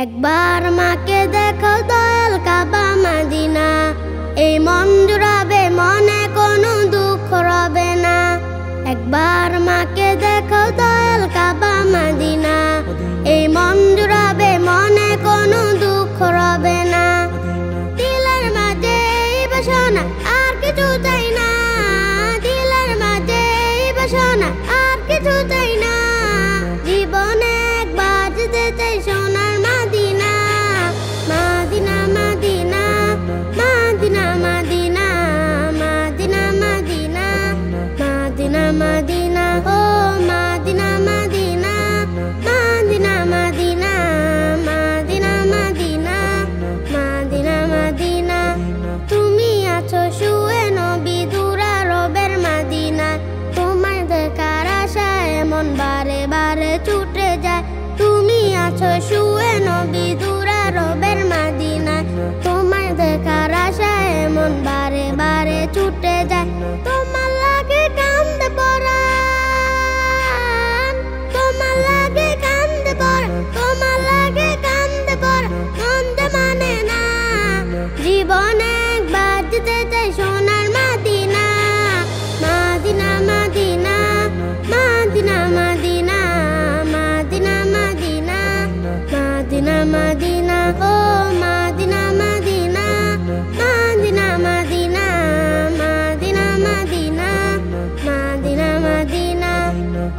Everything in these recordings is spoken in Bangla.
একবার মাকে দেখো দয়াল কাবা মদিনা, এই মন জুড়াবে, মনে কোনো দুঃখ রবে না। একবার মাকে দেখো দয়াল কাবা মদিনা, এই মন জুড়াবে, মনে কোনো দুঃখ রবে না। দিলের মাঝে এই বাসনা, আর কিছু চাই না। দিলের মাঝে এই বাসনা, আর কিছু চাই না। জীবনে একবার যেতে চাই সোনার Medina, Medina Medina Medina Medina Medina Medina Medina Medina ও Medina Medina Medina Medina Medina Medina Medina Medina. তুমি আছো শুয়ে নবী দুরা রবের মদিনা, তোমায় দেখার আশায় মন বারে বারে ছুটে যায়। তুমি আছো শুয়ে নবী দুরা রবের মদিনা, তোমায় দেখার আশায় মন বারে বারে ছুটে যায়। তোমার লাগে কান্দে পরাণ, তোমার লাগে কান্দে পরাণ, তোমার লাগে কান্দে পরাণ, মনতে মানে না। জীবনে একবার যেতে চাই সোনার Medina, Medina Medina Medina Medina Medina Medina Medina Medina ও Medina Medina Medina Medina Medina Medina Medina Medina.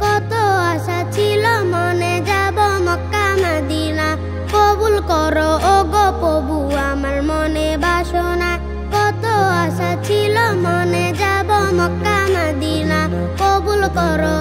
কত আশা ছিল মনে যাব মক্কা মদিনা, কবুল করো ও গো প্রভু আমার মনে বাসনা। কত আশা ছিল মনে যাব মক্কা মদিনা, কবুল করো